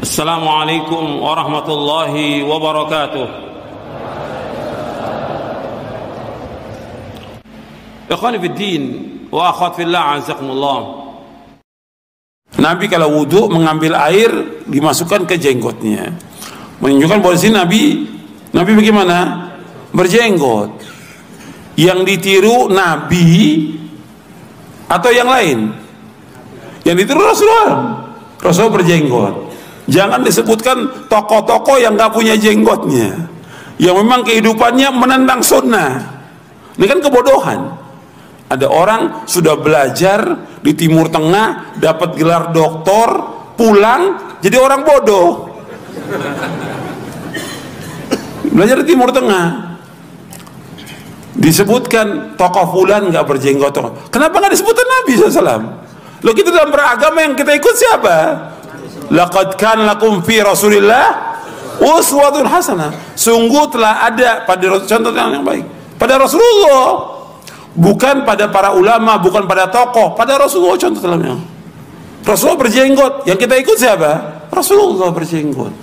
Assalamualaikum warahmatullahi wabarakatuh. Ikhwani fiddin wa akhwat fillah, azakumullah. Nabi kalau wudhu mengambil air dimasukkan ke jenggotnya, menunjukkan bahwa sini Nabi bagaimana? Berjenggot. Yang ditiru Nabi atau yang lain? Yang ditiru Rasul berjenggot. Jangan disebutkan tokoh-tokoh yang gak punya jenggotnya, yang memang kehidupannya menentang sunnah. Ini kan kebodohan. Ada orang sudah belajar di Timur Tengah, dapat gelar doktor, pulang jadi orang bodoh. Belajar di Timur Tengah, disebutkan tokoh fulan gak berjenggot. Kenapa gak disebutkan Nabi SAW? Loh, kita dalam beragama yang kita ikut siapa? Laqad kana lakum fi Rasulillah uswatun hasanah. Sungguh telah ada pada contoh yang baik pada Rasulullah, bukan pada para ulama, bukan pada tokoh, pada Rasulullah contoh dalamnya. Rasulullah berjenggot, yang kita ikut siapa? Rasulullah berjenggot.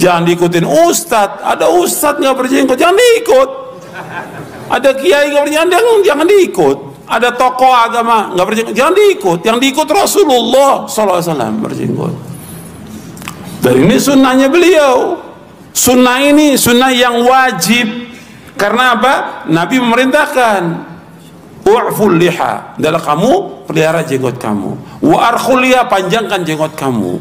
Jangan diikutin ustadz. Ada ustadz nggak berjenggot, jangan diikut. Ada kiai nggak berjenggot, jangan diikut. Ada tokoh agama nggak berjenggot, jangan diikut. Yang diikut Rasulullah SAW berjenggot. Dan ini sunnahnya beliau. Sunnah ini sunnah yang wajib. Karena apa? Nabi memerintahkan, u'ful liha, adalah kamu pelihara jenggot kamu. Wa arkhul liha, panjangkan jenggot kamu.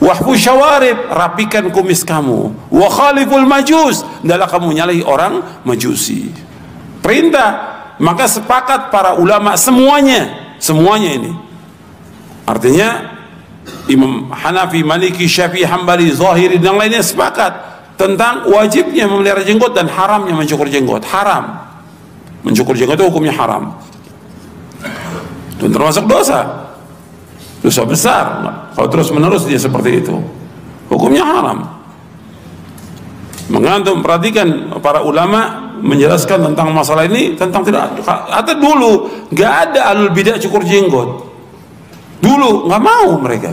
Wahfu syawarib, rapikan kumis kamu. Wa khaliful majus, adalah kamu nyalahi orang majusi. Perintah. Maka sepakat para ulama semuanya ini. Artinya Imam Hanafi, Maliki, Syafi'i, Hambali, Zahiri dan lainnya sepakat tentang wajibnya memelihara jenggot dan haramnya mencukur jenggot. Haram. Mencukur jenggot itu hukumnya haram. Dan termasuk dosa. Dosa besar. Kalau terus menerus dia seperti itu, hukumnya haram. Mengantum perhatikan para ulama menjelaskan tentang masalah ini, tentang tidak atau dulu nggak ada alul bidah cukur jenggot. Dulu nggak mau mereka,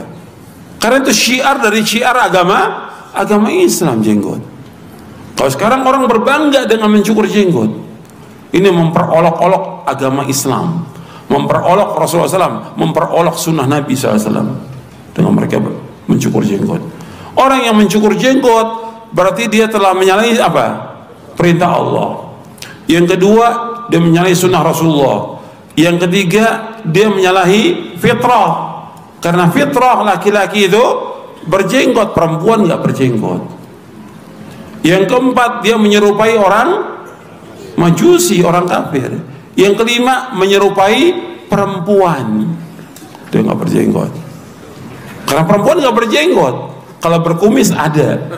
karena itu syiar dari syiar agama Islam jenggot. Kalau sekarang orang berbangga dengan mencukur jenggot, ini memperolok-olok agama Islam, memperolok Rasulullah SAW, memperolok sunnah Nabi SAW dengan mereka mencukur jenggot. Orang yang mencukur jenggot berarti dia telah menyalahi apa? Perintah Allah. Yang kedua, dia menyalahi sunnah Rasulullah. Yang ketiga, dia menyalahi fitrah. Karena fitrah laki-laki itu berjenggot, perempuan nggak berjenggot. Yang keempat, dia menyerupai orang majusi, orang kafir. Yang kelima, menyerupai perempuan, dia nggak berjenggot. Karena perempuan nggak berjenggot, kalau berkumis ada,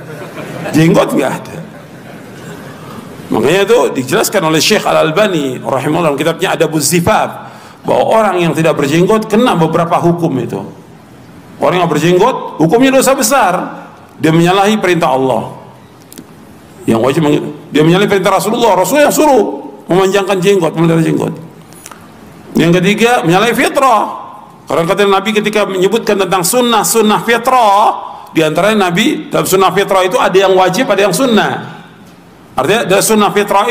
jenggot nggak ada. Makanya itu dijelaskan oleh Syekh Al-Albani rahimahullah dalam kitabnya Adabuz Zifaf, bahwa orang yang tidak berjenggot kena beberapa hukum itu. Orang yang berjenggot hukumnya dosa besar, dia menyalahi perintah Allah. Yang wajib dia menyalahi perintah Rasulullah, Rasul yang suruh memanjangkan jenggot, memelihara jenggot. Yang ketiga, menyalahi fitrah. Karena kata Nabi ketika menyebutkan tentang sunnah fitrah, di antaranya Nabi dalam sunnah fitrah itu ada yang wajib, ada yang sunnah. Artinya dari sunnah fitrah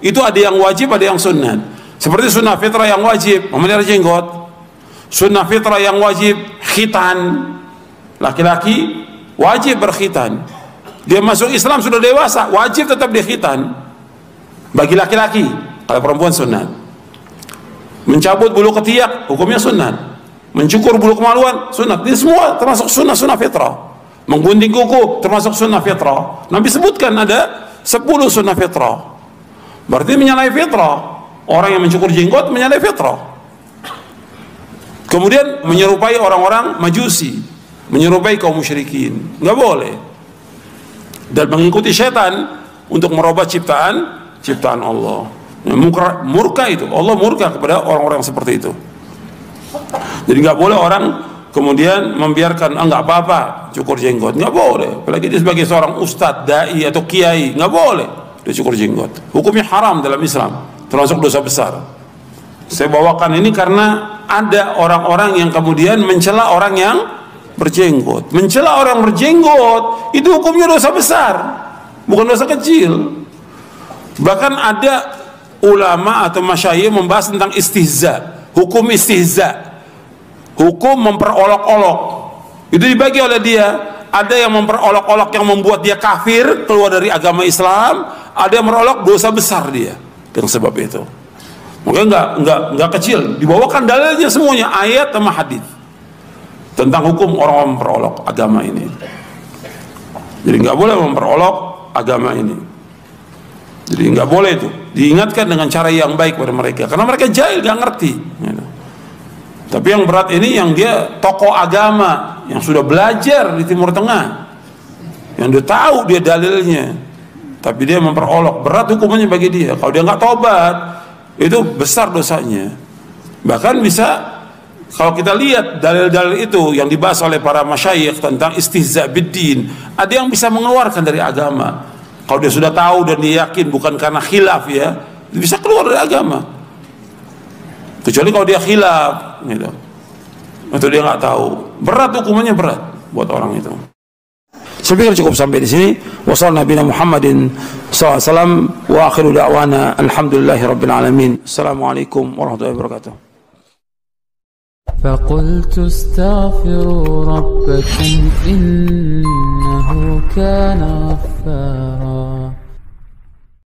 itu ada yang wajib, ada yang sunnah. Seperti sunnah fitrah yang wajib memelihara jenggot, sunnah fitrah yang wajib khitan, laki-laki wajib berkhitan. Dia masuk Islam sudah dewasa, wajib tetap dikhitan bagi laki-laki. Kalau perempuan sunnah. Mencabut bulu ketiak hukumnya sunnah. Mencukur bulu kemaluan sunnah. Ini semua termasuk sunnah fitrah. Menggunting kuku termasuk sunnah fitrah. Nabi sebutkan ada 10 sunnah fitrah. Berarti menyalahi fitrah. Orang yang mencukur jenggot menyalahi fitrah. Kemudian menyerupai orang-orang majusi, menyerupai kaum musyrikin, nggak boleh. Dan mengikuti setan untuk merubah ciptaan Allah. Murka itu, Allah murka kepada orang-orang seperti itu. Jadi nggak boleh orang kemudian membiarkan nggak apa-apa cukur jenggot, nggak boleh. Apalagi dia sebagai seorang ustadz, dai atau kiai, nggak boleh dia cukur jenggot. Hukumnya haram dalam Islam, termasuk dosa besar. Saya bawakan ini karena ada orang-orang yang kemudian mencela orang yang berjenggot. Mencela orang berjenggot itu hukumnya dosa besar, bukan dosa kecil. Bahkan ada ulama atau masyayikh membahas tentang istihza, hukum istihza, hukum memperolok-olok. Itu dibagi oleh dia. Ada yang memperolok-olok yang membuat dia kafir, keluar dari agama Islam. Ada yang merolok dosa besar dia dengan sebab itu. Mungkin enggak kecil. Dibawakan dalilnya semuanya, ayat sama hadis tentang hukum orang memperolok agama ini. Jadi nggak boleh memperolok agama ini. Jadi nggak boleh itu. Diingatkan dengan cara yang baik pada mereka, karena mereka jahil, nggak ngerti. Tapi yang berat ini yang dia tokoh agama yang sudah belajar di Timur Tengah, yang udah tahu dia dalilnya, tapi dia memperolok, berat hukumannya bagi dia. Kalau dia nggak tobat, itu besar dosanya. Bahkan bisa, kalau kita lihat dalil-dalil itu yang dibahas oleh para masyayikh tentang istihza biddin, ada yang bisa mengeluarkan dari agama. Kalau dia sudah tahu dan dia yakin bukan karena khilaf, ya bisa keluar dari agama. Kecuali kalau dia khilaf gitu, atau dia nggak tahu, berat hukumannya, berat buat orang itu. Saya pikir cukup sampai di sini. Wassalamualaikum Muhammadin SAW wa akhiru da'wana alhamdulillahirabbil alamin. Assalamualaikum warahmatullahi wabarakatuh. فقلت استغفروا ربكم إنه كان غفارا